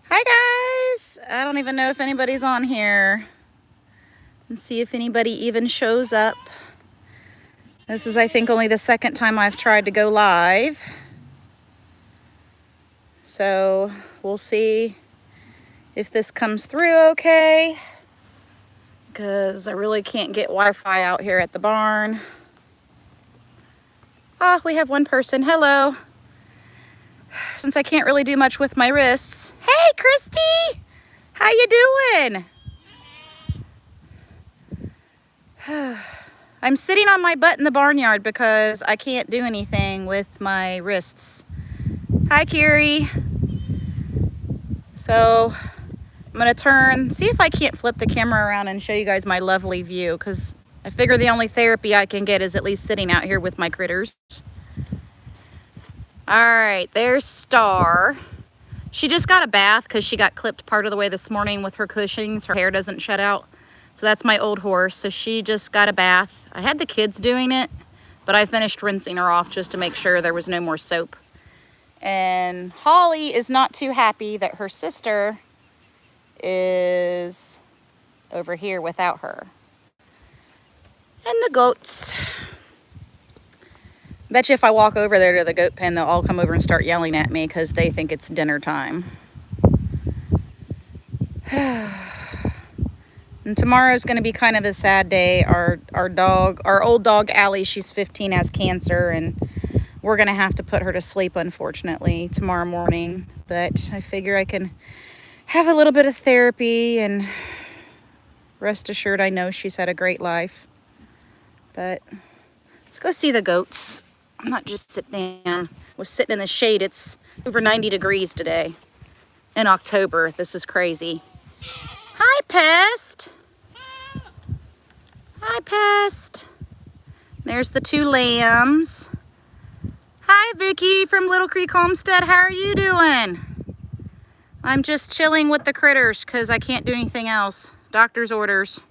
Hi guys! I don't even know if anybody's on here. Let's see if anybody even shows up. This is, I think, only the second time I've tried to go live. So we'll see if this comes through okay. Because I really can't get Wi-Fi out here at the barn. Ah, we have one person. Hello. Since I can't really do much with my wrists. Hey, Christy! How you doing? I'm sitting on my butt in the barnyard because I can't do anything with my wrists. Hi, Kiri. So I'm gonna see if I can't flip the camera around and show you guys my lovely view, because I figure the only therapy I can get is at least sitting out here with my critters. All right, there's Star. She just got a bath because she got clipped part of the way this morning with her Cushing's. Her hair doesn't shed out. So that's my old horse. So she just got a bath. I had the kids doing it, but I finished rinsing her off just to make sure there was no more soap. And Holly is not too happy that her sister is over here without her. And the goats. Bet you if I walk over there to the goat pen, they'll all come over and start yelling at me because they think it's dinner time. And tomorrow's going to be kind of a sad day. Our old dog Allie, she's 15, has cancer, and we're going to have to put her to sleep, unfortunately, tomorrow morning. But I figure I can have a little bit of therapy, and rest assured I know she's had a great life. But let's go see the goats. I'm not just sitting down. We're sitting in the shade. It's over 90 degrees today in October. This is crazy. Hi, Pest. Hi, Pest. There's the two lambs. Hi, Vicky from Little Creek Homestead. How are you doing? I'm just chilling with the critters because I can't do anything else. Doctor's orders.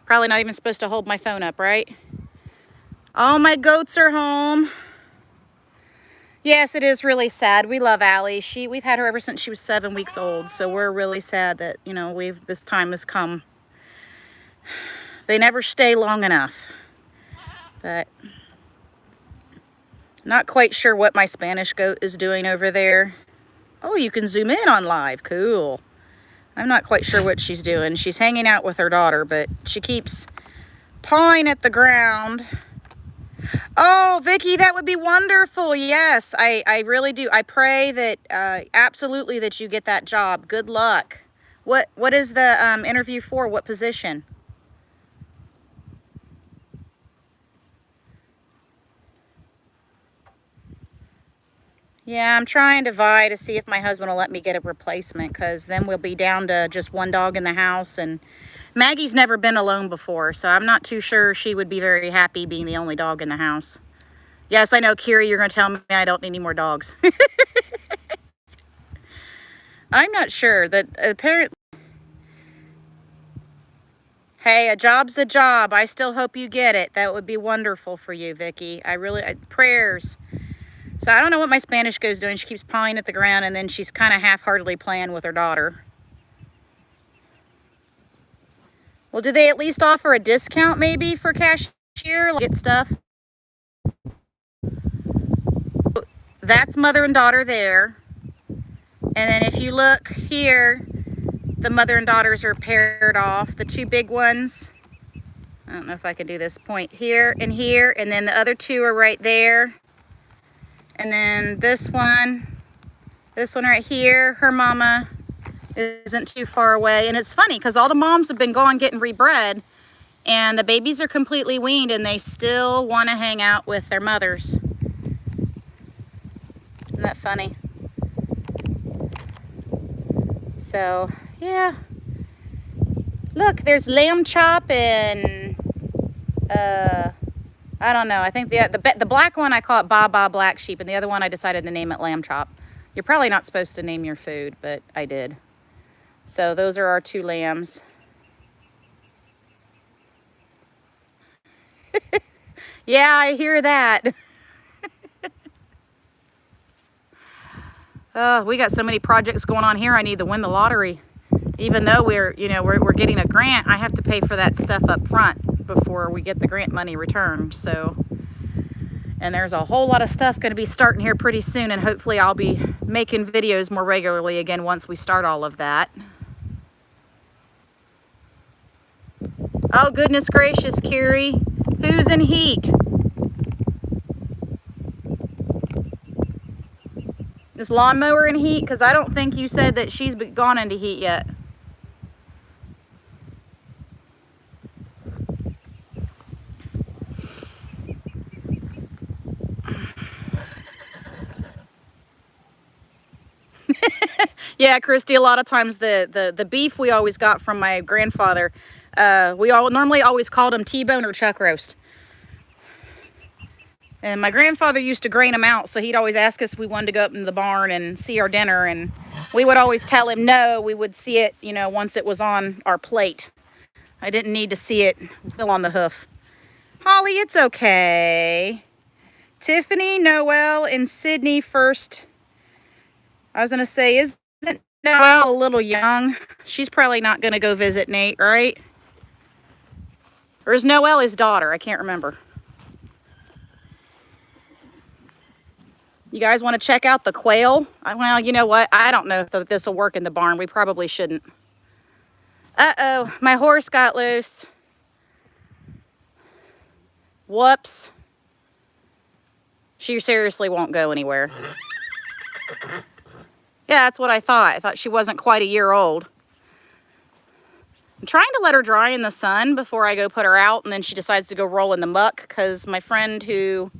Probably not even supposed to hold my phone up, right? All my goats are home. Yes, it is really sad. We love Allie. We've had her ever since she was 7 weeks old, so we're really sad that, this time has come. They never stay long enough. But not quite sure what my Spanish goat is doing over there. Oh, you can zoom in on live. Cool. I'm not quite sure what she's doing. She's hanging out with her daughter, but she keeps pawing at the ground. Oh, Vicky, that would be wonderful. Yes, I really do. I pray that absolutely that you get that job. Good luck. What is the interview for? What position? Yeah, I'm trying to vie to see if my husband will let me get a replacement, because then we'll be down to just one dog in the house. And Maggie's never been alone before, so I'm not too sure she would be very happy being the only dog in the house. Yes, I know, Kiri, you're going to tell me I don't need any more dogs. I'm not sure. That apparently, hey, a job's a job. I still hope you get it. That would be wonderful for you, Vicky. Prayers. So I don't know what my Spanish goat's doing. She keeps pawing at the ground, and then she's kind of half-heartedly playing with her daughter. Well, do they at least offer a discount maybe for cashier? Get stuff. That's mother and daughter there. And then if you look here, the mother and daughters are paired off. The two big ones, I don't know if I can do this, point here, and then the other two are right there. And then this one right here, her mama isn't too far away. And it's funny because all the moms have been gone getting rebred, and the babies are completely weaned, and they still want to hang out with their mothers. Isn't that funny? So, yeah. Look, there's lamb chop and, I don't know. I think the black one, I call it Baba Black Sheep, and the other one I decided to name it Lamb Chop. You're probably not supposed to name your food, but I did. So those are our two lambs. Yeah, I hear that. We got so many projects going on here. I need to win the lottery. Even though we're getting a grant, I have to pay for that stuff up front before we get the grant money returned. So, and there's a whole lot of stuff going to be starting here pretty soon, and hopefully I'll be making videos more regularly again once we start all of that. Oh, goodness gracious, Carrie. Who's in heat? This lawnmower in heat? Because I don't think you said that she's gone into heat yet. Yeah, Christy, a lot of times the beef we always got from my grandfather, we normally always called him T-bone or chuck roast. And my grandfather used to grain them out, so he'd always ask us if we wanted to go up in the barn and see our dinner, and we would always tell him no, we would see it, once it was on our plate. I didn't need to see it still on the hoof. Holly, it's okay. Tiffany, Noel, and Sydney first. I was going to say, isn't Noel a little young? She's probably not going to go visit Nate, right? Or is Noel his daughter? I can't remember. You guys want to check out the quail? Well, you know what? I don't know if this will work in the barn. We probably shouldn't. Uh-oh, my horse got loose. Whoops. She seriously won't go anywhere. Yeah, that's what I thought. I thought she wasn't quite a year old. I'm trying to let her dry in the sun before I go put her out, and then she decides to go roll in the muck, because my friend who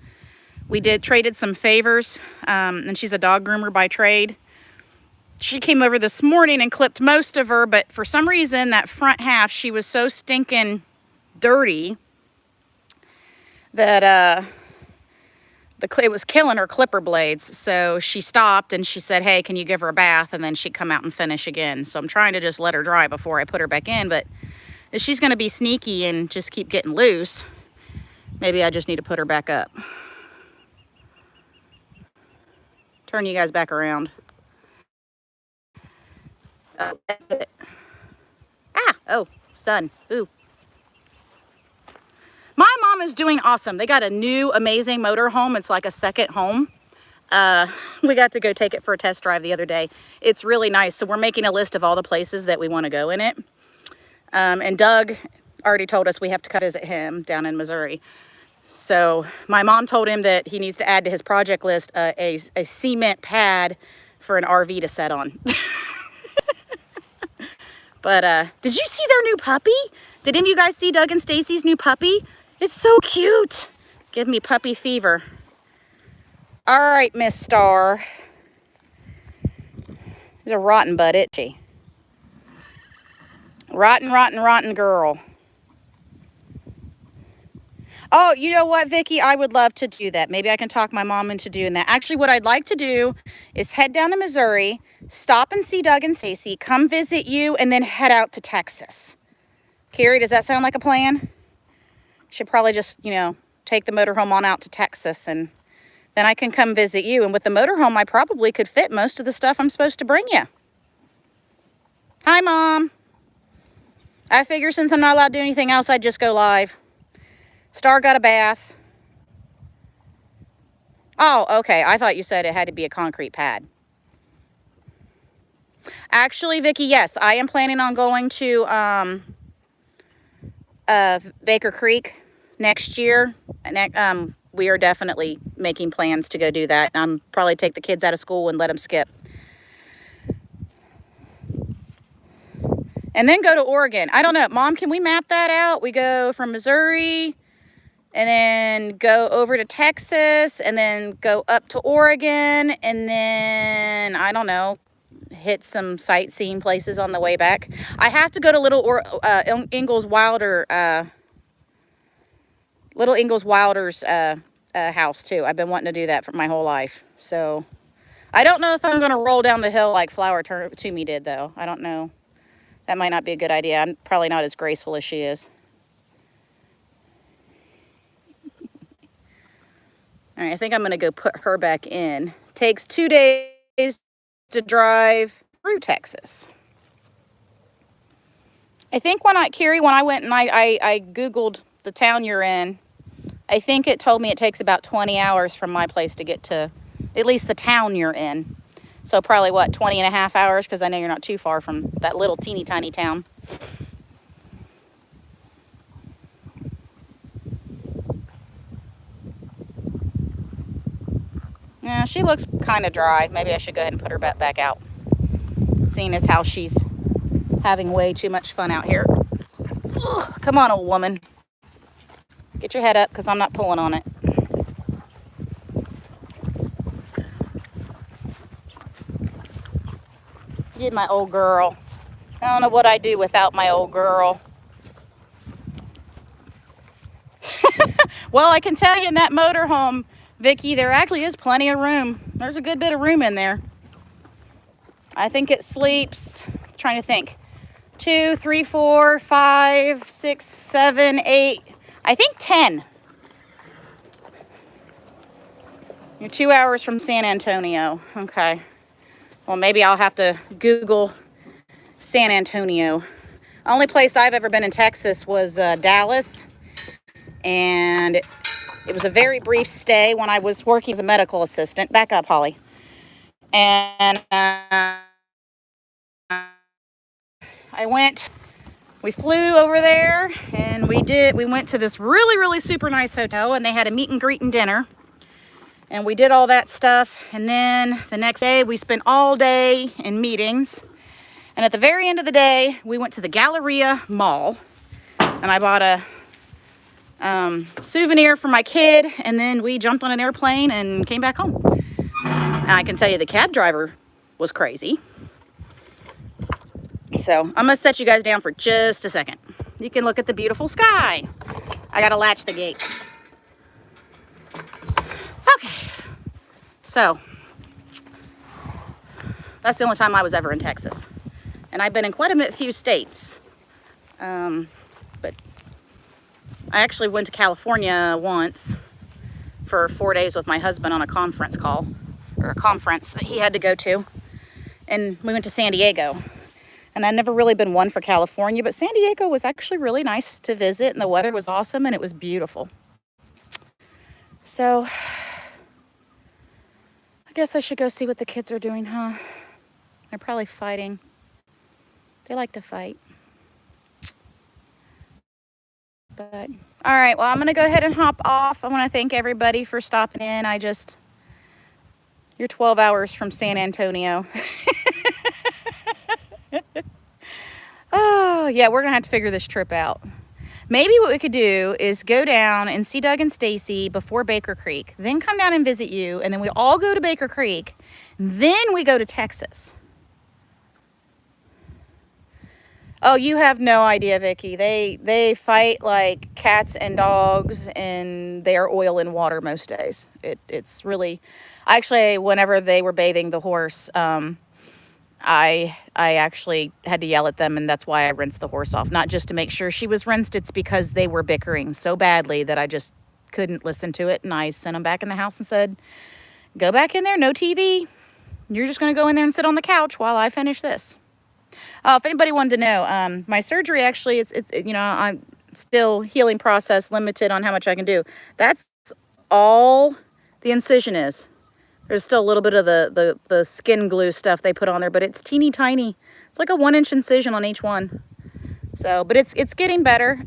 we traded some favors, and she's a dog groomer by trade. She came over this morning and clipped most of her, but for some reason that front half, she was so stinking dirty that it was killing her clipper blades. So she stopped and she said, hey, can you give her a bath? And then she'd come out and finish again. So I'm trying to just let her dry before I put her back in, but if she's going to be sneaky and just keep getting loose, maybe I just need to put her back up. Turn you guys back around. Oh, sun. Ooh. My mom is doing awesome. They got a new amazing motor home. It's like a second home. We got to go take it for a test drive the other day. It's really nice. So we're making a list of all the places that we want to go in it. And Doug already told us we have to come visit him down in Missouri. So my mom told him that he needs to add to his project list a cement pad for an RV to set on. But did you see their new puppy? Did any of you guys see Doug and Stacy's new puppy? It's so cute. Give me puppy fever. All right, Miss Star. She's a rotten butt, isn't she? Rotten, rotten, rotten girl. Oh, you know what, Vicki? I would love to do that. Maybe I can talk my mom into doing that. Actually, what I'd like to do is head down to Missouri, stop and see Doug and Stacy, come visit you, and then head out to Texas. Carrie, does that sound like a plan? Should probably just, take the motorhome on out to Texas, and then I can come visit you. And with the motorhome, I probably could fit most of the stuff I'm supposed to bring you. Hi, Mom. I figure since I'm not allowed to do anything else, I'd just go live. Star got a bath. Oh, okay. I thought you said it had to be a concrete pad. Actually, Vicki, yes, I am planning on going to Baker Creek next year. We are definitely making plans to go do that. Probably take the kids out of school and let them skip. And then go to Oregon. I don't know. Mom, can we map that out? We go from Missouri and then go over to Texas and then go up to Oregon and then, I don't know, hit some sightseeing places on the way back. I have to go to Little Ingalls Wilder's house too. I've been wanting to do that for my whole life. So I don't know if I'm going to roll down the hill like Flower Toomey did, though. I don't know. That might not be a good idea. I'm probably not as graceful as she is. All right, I think I'm going to go put her back in. Takes 2 days to drive through Texas. I think when I went and I Googled the town you're in, I think it told me it takes about 20 hours from my place to get to at least the town you're in. So probably, what, 20 and a half hours? Because I know you're not too far from that little teeny tiny town. Yeah, she looks kind of dry. Maybe I should go ahead and put her back out, seeing as how she's having way too much fun out here. Ugh, come on, old woman. Get your head up, because I'm not pulling on it. Get my old girl. I don't know what I'd do without my old girl. Well, I can tell you in that motorhome, Vicky, there actually is plenty of room. There's a good bit of room in there. I think it sleeps, I'm trying to think, 2, 3, 4, 5, 6, 7, 8, I think 10. You're 2 hours from San Antonio. Okay. Well, maybe I'll have to Google San Antonio. Only place I've ever been in Texas was Dallas. And it was a very brief stay when I was working as a medical assistant. Back up, Holly. And we flew over there, and we went to this really, really super nice hotel, and they had a meet and greet and dinner. And we did all that stuff. And then the next day, we spent all day in meetings. And at the very end of the day, we went to the Galleria Mall, and I bought a souvenir for my kid, and then we jumped on an airplane and came back home. And I can tell you the cab driver was crazy. So I'm going to set you guys down for just a second. You can look at the beautiful sky. I got to latch the gate. Okay. So that's the only time I was ever in Texas. And I've been in quite a few states. But I actually went to California once for 4 days with my husband on a conference call, or a conference that he had to go to. And we went to San Diego. And I'd never really been one for California, but San Diego was actually really nice to visit, and the weather was awesome, and it was beautiful. So I guess I should go see what the kids are doing, huh? They're probably fighting. They like to fight. But, all right, well, I'm going to go ahead and hop off. I want to thank everybody for stopping in. You're 12 hours from San Antonio. Oh, yeah, we're going to have to figure this trip out. Maybe what we could do is go down and see Doug and Stacy before Baker Creek, then come down and visit you, and then we all go to Baker Creek, then we go to Texas. Oh, you have no idea, Vicky. They fight like cats and dogs, and they are oil and water most days. It's really... Actually, whenever they were bathing the horse, I actually had to yell at them, and that's why I rinsed the horse off. Not just to make sure she was rinsed, it's because they were bickering so badly that I just couldn't listen to it, and I sent them back in the house and said, go back in there, no TV. You're just going to go in there and sit on the couch while I finish this. If anybody wanted to know, my surgery actually, it's I'm still healing process, limited on how much I can do. That's all the incision is. There's still a little bit of the skin glue stuff they put on there, but it's teeny tiny. It's like a 1-inch incision on each one. So, but it's getting better.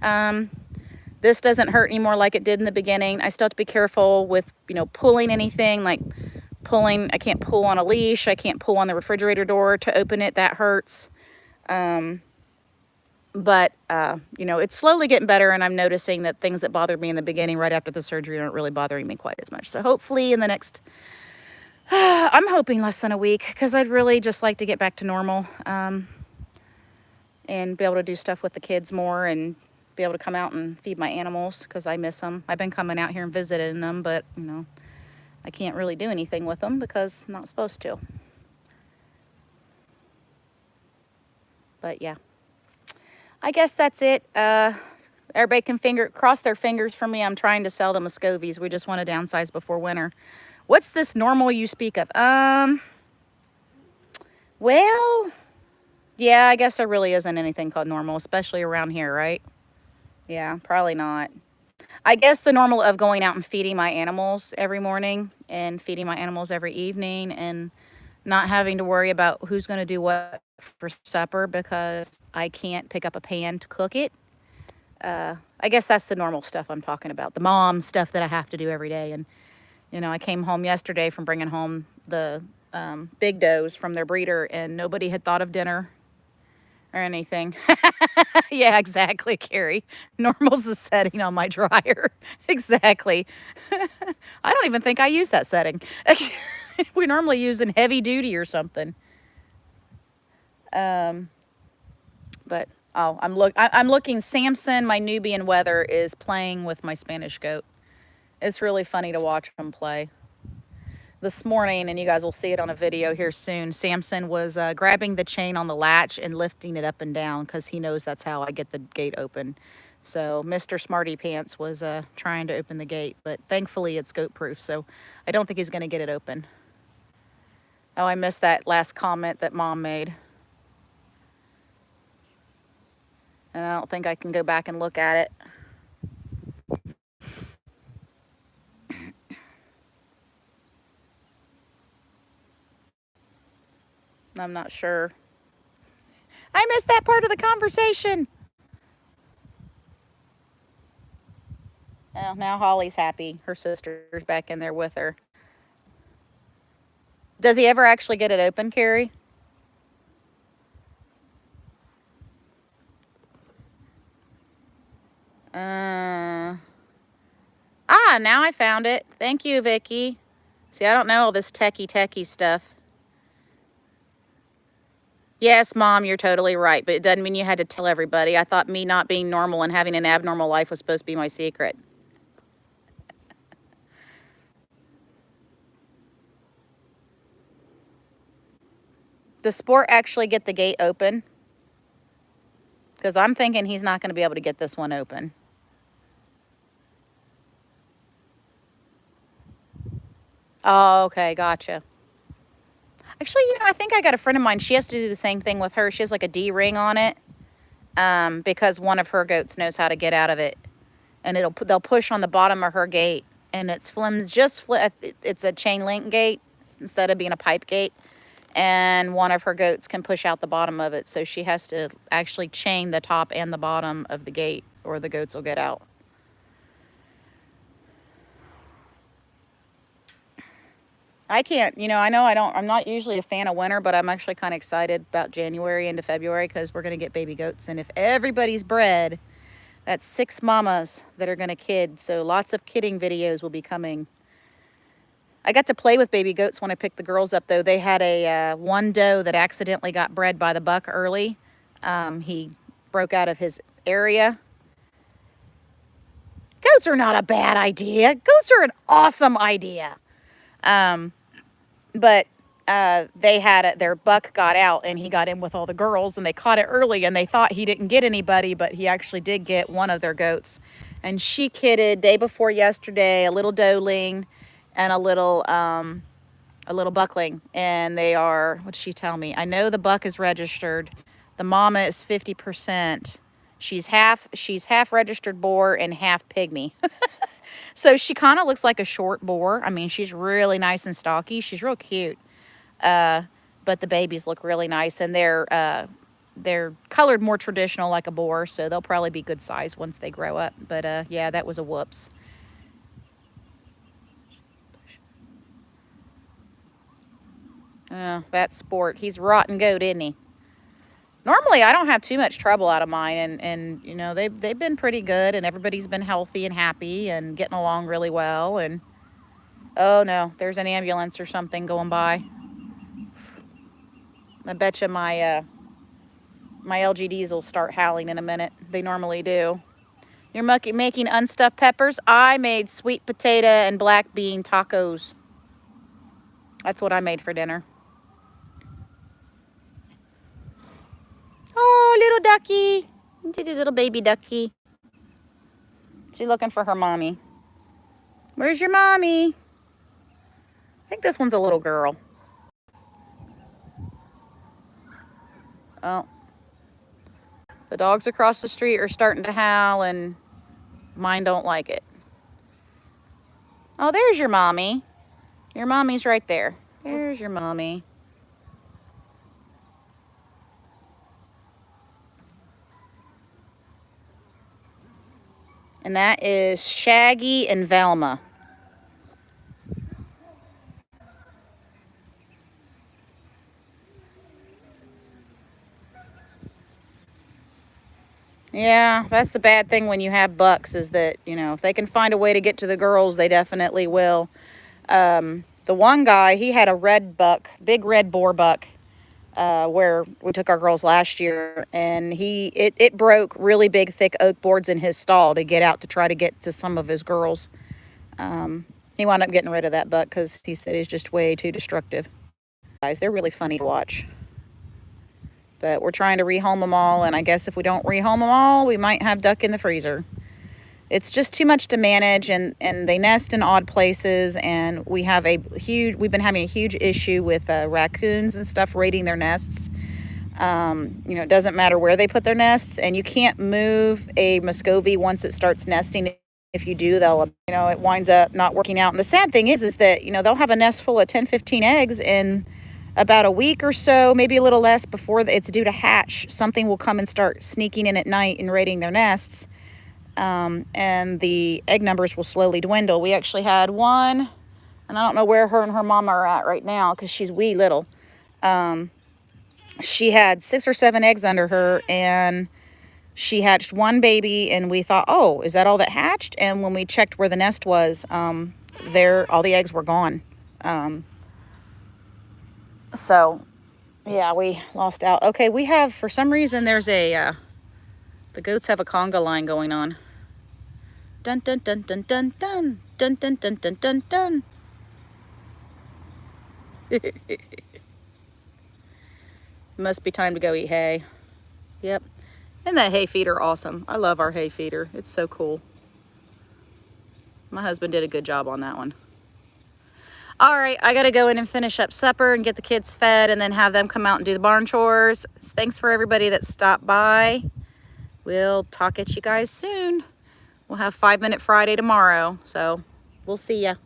This doesn't hurt anymore like it did in the beginning. I still have to be careful with, pulling anything, like pulling. I can't pull on a leash. I can't pull on the refrigerator door to open it. That hurts. But it's slowly getting better, and I'm noticing that things that bothered me in the beginning right after the surgery aren't really bothering me quite as much. So hopefully in the next... I'm hoping less than a week, because I'd really just like to get back to normal, and be able to do stuff with the kids more, and be able to come out and feed my animals, because I miss them. I've been coming out here and visiting them, but, I can't really do anything with them because I'm not supposed to. But, yeah. I guess that's it. Everybody can cross their fingers for me. I'm trying to sell the Muscovies. We just want to downsize before winter. What's this normal you speak of? Well, yeah, I guess there really isn't anything called normal, especially around here, right? Yeah, probably not. I guess the normal of going out and feeding my animals every morning and feeding my animals every evening and not having to worry about who's going to do what for supper because I can't pick up a pan to cook it. I guess that's the normal stuff I'm talking about. The mom stuff that I have to do every day. And, I came home yesterday from bringing home the big does from their breeder, and nobody had thought of dinner or anything. Yeah, exactly, Carrie. Normal's the setting on my dryer. Exactly. I don't even think I use that setting. We normally use in heavy duty or something. Um, but oh, I'm looking. Samson, my Nubian wether, is playing with my Spanish goat. It's really funny to watch him play. This morning, and you guys will see it on a video here soon, Samson was grabbing the chain on the latch and lifting it up and down because he knows that's how I get the gate open. So Mr. Smarty Pants was trying to open the gate, but thankfully it's goat proof, so I don't think he's going to get it open. Oh, I missed that last comment that Mom made. And I don't think I can go back and look at it. I'm not sure. I missed that part of the conversation. Oh, now Holly's happy. Her sister's back in there with her. Does he ever actually get it open, Carrie? Now I found it. Thank you, Vicky. See, I don't know all this techie stuff. Yes, Mom, you're totally right, but it doesn't mean you had to tell everybody. I thought me not being normal and having an abnormal life was supposed to be my secret. Does Sport actually get the gate open? Because I'm thinking he's not going to be able to get this one open. Oh, okay, gotcha. Actually, I think I got a friend of mine. She has to do the same thing with her. She has like a D ring on it because one of her goats knows how to get out of it, and they'll push on the bottom of her gate, and it's it's a chain link gate instead of being a pipe gate, and one of her goats can push out the bottom of it. So she has to actually chain the top and the bottom of the gate, or the goats will get out. I can't, I know I'm not usually a fan of winter, but I'm actually kind of excited about January into February because we're going to get baby goats. And if everybody's bred, that's 6 mamas that are going to kid. So lots of kidding videos will be coming. I got to play with baby goats when I picked the girls up, though. They had a one doe that accidentally got bred by the buck early. He broke out of his area. Goats are not a bad idea. Goats are an awesome idea. But they had their buck got out and he got in with all the girls and they caught it early and they thought he didn't get anybody, but he actually did get one of their goats. And she kidded day before yesterday, a little doeling and a little buckling. And they are, what did she tell me? I know the buck is registered. The mama is 50%. She's half registered boar and half pygmy. So she kind of looks like a short boar. I mean, she's really nice and stocky. She's real cute. But the babies look really nice, and they're colored more traditional like a boar, so they'll probably be good size once they grow up. But yeah, that was a whoops. That Sport. He's rotten goat, isn't he? Normally, I don't have too much trouble out of mine, and they've been pretty good, and everybody's been healthy and happy and getting along really well. And oh no, there's an ambulance or something going by. I bet you my LGDs will start howling in a minute. They normally do. You're making unstuffed peppers? I made sweet potato and black bean tacos. That's what I made for dinner. Oh, little ducky. Little baby ducky. She's looking for her mommy. Where's your mommy? I think this one's a little girl. Oh, the dogs across the street are starting to howl, and mine don't like it. Oh, there's your mommy. Your mommy's right there. There's your mommy. And that is Shaggy and Velma. Yeah, that's the bad thing when you have bucks, is that, you know, if they can find a way to get to the girls, they definitely will. The one guy, he had a red buck, big red boar buck, where we took our girls last year, and it broke really big, thick oak boards in his stall to get out to try to get to some of his girls. He wound up getting rid of that buck because he said he's just way too destructive. Guys, they're really funny to watch. But we're trying to rehome them all, and I guess if we don't rehome them all, we might have duck in the freezer. It's just too much to manage, and they nest in odd places, and we've been having a huge issue with raccoons and stuff raiding their nests. It doesn't matter where they put their nests, and you can't move a Muscovy once it starts nesting. If you do, it winds up not working out. And the sad thing is that, they'll have a nest full of 10, 15 eggs, and about a week or so, maybe a little less, before it's due to hatch, something will come and start sneaking in at night and raiding their nests. And the egg numbers will slowly dwindle. We actually had one, and I don't know where her and her mama are at right now because she's wee little. She had 6 or 7 eggs under her, and she hatched one baby, and we thought, oh, is that all that hatched? And when we checked where the nest was, all the eggs were gone. So, yeah, we lost out. Okay, we have, for some reason, there's the goats have a conga line going on. Dun, dun, dun, dun, dun, dun, dun, dun, dun, dun, dun, dun. Must be time to go eat hay. Yep. And that hay feeder awesome. I love our hay feeder. It's so cool. My husband did a good job on that one. All right, I gotta go in and finish up supper and get the kids fed, and then have them come out and do the barn chores. Thanks for everybody that stopped by. We'll talk at you guys soon. We'll have 5 Minute Friday tomorrow, so we'll see ya.